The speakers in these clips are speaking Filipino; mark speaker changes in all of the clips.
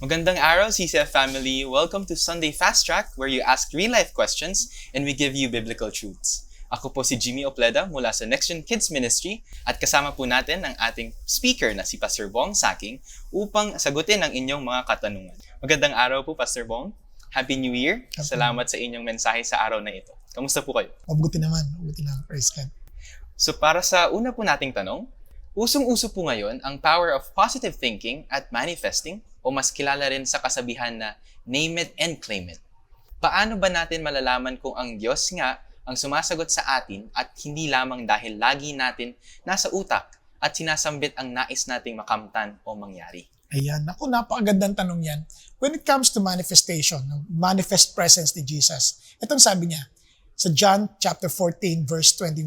Speaker 1: Magandang araw, CCF family. Welcome to Sunday Fast Track, where you ask real-life questions and we give you biblical truths. Ako po si Jimmy Opleda mula sa Next Gen Kids Ministry at kasama po natin ang ating speaker na si Pastor Bong Saking upang sagutin ang inyong mga katanungan. Magandang araw po, Pastor Bong. Happy New Year. Salamat sa inyong mensahe sa araw na ito. Kamusta po kayo?
Speaker 2: Mabuti naman. Praise God.
Speaker 1: So para sa una po nating tanong, usong-uso po ngayon ang power of positive thinking at manifesting o mas kilala rin sa kasabihan na name it and claim it. Paano ba natin malalaman kung ang Diyos nga ang sumasagot sa atin at hindi lamang dahil lagi natin nasa utak at sinasambit ang nais nating makamtan o mangyari?
Speaker 2: Ayan. Ako, napakagandang tanong yan. When it comes to manifestation, manifest presence ni Jesus, itong sabi niya sa John chapter 14 verse 21,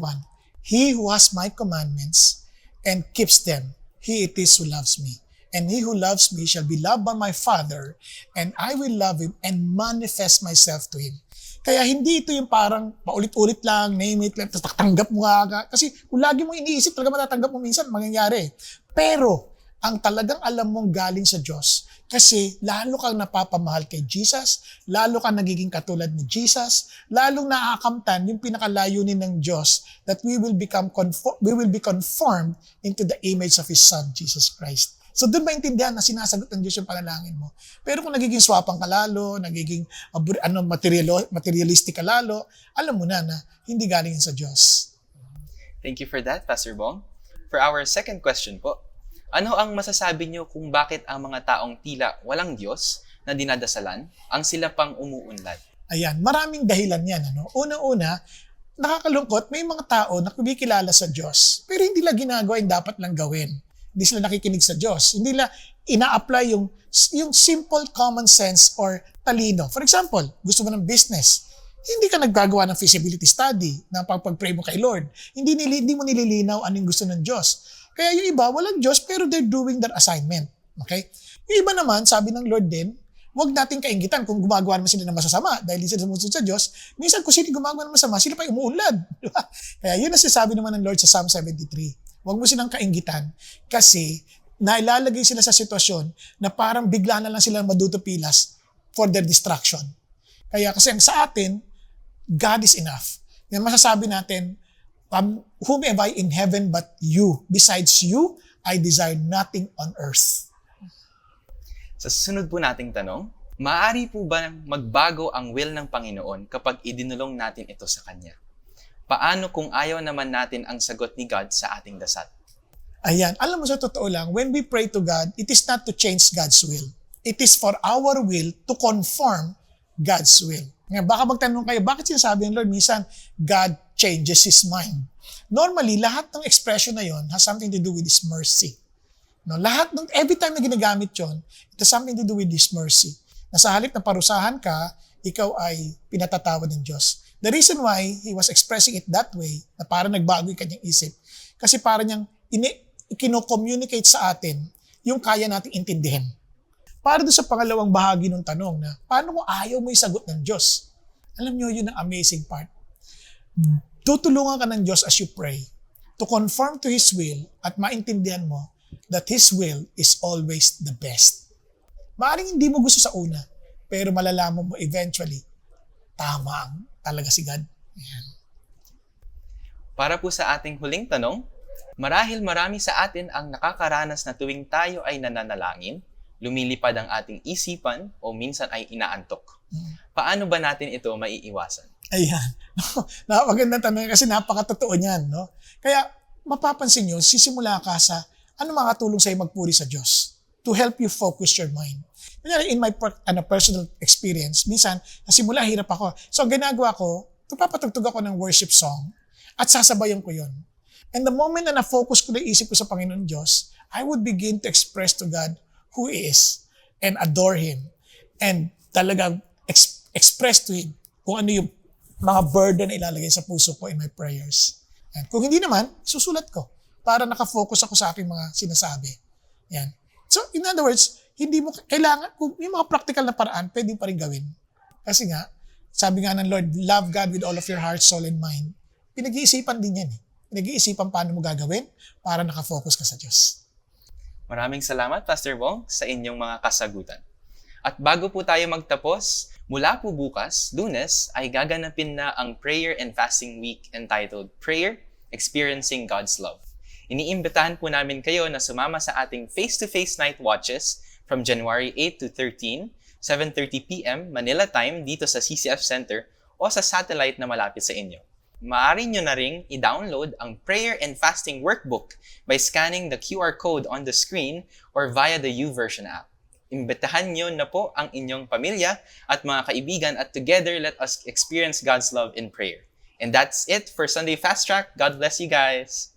Speaker 2: He who has my commandments and keeps them, he it is who loves me. And he who loves me shall be loved by my Father, and I will love him and manifest myself to him. Kaya hindi ito yung parang paulit-ulit lang, name it, tapos tatanggap mo nga. Kasi kung lagi mong iniisip, talaga matatanggap mo minsan, mangyayari. Pero, ang talagang alam mong galing sa Diyos, kasi lalo kang napapamahal kay Jesus, lalo kang nagiging katulad ni Jesus, lalong nakakamtan yung pinakalayunin ng Diyos that we will be conformed into the image of His Son, Jesus Christ. So doon maintindihan na sinasagot ng Diyos yung panalangin mo. Pero kung nagiging swapang ka lalo, nagiging materialistic ka lalo, alam mo na hindi galing sa Diyos.
Speaker 1: Thank you for that, Pastor Bong. For our second question po, ano ang masasabi niyo kung bakit ang mga taong tila walang Diyos na dinadasalan ang sila pang umuunlad?
Speaker 2: Ayan, maraming dahilan yan. Una-una, nakakalungkot, may mga tao na kumikilala sa Diyos, pero hindi lang ginagawa yung dapat lang gawin. Hindi sila nakikinig sa Diyos. Hindi nila ina-apply yung simple common sense or talino. For example, gusto mo ng business. Hindi ka naggagawa ng feasibility study na pag-pray mo kay Lord. Hindi mo nililinaw anong gusto ng Diyos. Kaya yung iba, walang Diyos pero they're doing their assignment. Okay? Yung iba naman, sabi ng Lord din, huwag natin kainggitan kung gumagawa naman sila ng masasama dahil hindi sila sumusunod sa Diyos. Minsan kung sila gumagawa ng masama, sila pa umuunlad. Kaya yun ang sinasabi naman ng Lord sa Psalm 73. Huwag mo silang kainggitan kasi nailalagay sila sa sitwasyon na parang bigla na lang sila madutupilas for their destruction. Kaya kasi sa atin, God is enough. Yan masasabi natin, whom have I in heaven but you? Besides you, I desire nothing on earth.
Speaker 1: Sa susunod po nating tanong, maaari po ba magbago ang will ng Panginoon kapag idinulong natin ito sa Kanya? Paano kung ayaw naman natin ang sagot ni God sa ating dasal?
Speaker 2: Ayan, alam mo sa totoo lang, when we pray to God, it is not to change God's will. It is for our will to conform God's will. Ngayon, baka magtanong kayo, bakit sinasabi ng Lord, minsan, God changes His mind? Normally, lahat ng expression na yon has something to do with His mercy. No, every time na ginagamit yon, it has something to do with His mercy. Na sa halip na parusahan ka, ikaw ay pinatatawad ng Diyos. The reason why He was expressing it that way, na parang nagbago yung kanyang isip, kasi parang niyang kino-communicate sa atin yung kaya nating intindihin. Para doon sa pangalawang bahagi ng tanong na, paano kung ayaw mo yung sagot ng Diyos? Alam niyo, yun ang amazing part. Tutulungan ka ng Diyos as you pray to conform to His will at maintindihan mo that His will is always the best. Maaaring hindi mo gusto sa una, pero malalaman mo eventually, tama ang talaga si God. Ayan.
Speaker 1: Para po sa ating huling tanong, marahil marami sa atin ang nakakaranas na tuwing tayo ay nananalangin, lumilipad ang ating isipan o minsan ay inaantok. Paano ba natin ito maiiwasan?
Speaker 2: Ayan. Napakagandang tanong kasi napakatotoo niyan. No? Kaya mapapansin nyo, sisimula ka sa ano makatulong sa'yo magpuri sa Diyos to help you focus your mind. In my personal experience, minsan, nasimula hirap ako. So, ang ginagawa ko, papatugtog ako ng worship song at sasabayan ko yon. And the moment na na-focus ko na isip ko sa Panginoon Diyos, I would begin to express to God who He is and adore Him and talagang express to Him kung ano yung mga burden na ilalagay sa puso ko in my prayers. And kung hindi naman, susulat ko para nakafocus ako sa aking mga sinasabi. Yan. So, in other words, hindi mo kailangan, kung yung mga practical na paraan, pwede pa rin gawin. Kasi nga, sabi nga ng Lord, love God with all of your heart, soul, and mind. Pinag-iisipan din yan. Pinag-iisipan paano mo gagawin para nakafocus ka sa Diyos.
Speaker 1: Maraming salamat, Pastor Bong, sa inyong mga kasagutan. At bago po tayo magtapos, mula po bukas, Lunes, ay gaganapin na ang Prayer and Fasting Week entitled Prayer, Experiencing God's Love. Iniimbitahan po namin kayo na sumama sa ating face-to-face night watches from January 8 to 13, 7:30 p.m. Manila time dito sa CCF Center o sa satellite na malapit sa inyo. Maaari nyo na ring i-download ang Prayer and Fasting Workbook by scanning the QR code on the screen or via the YouVersion app. Imbitahan nyo na po ang inyong pamilya at mga kaibigan at together let us experience God's love in prayer. And that's it for Sunday Fast Track. God bless you guys!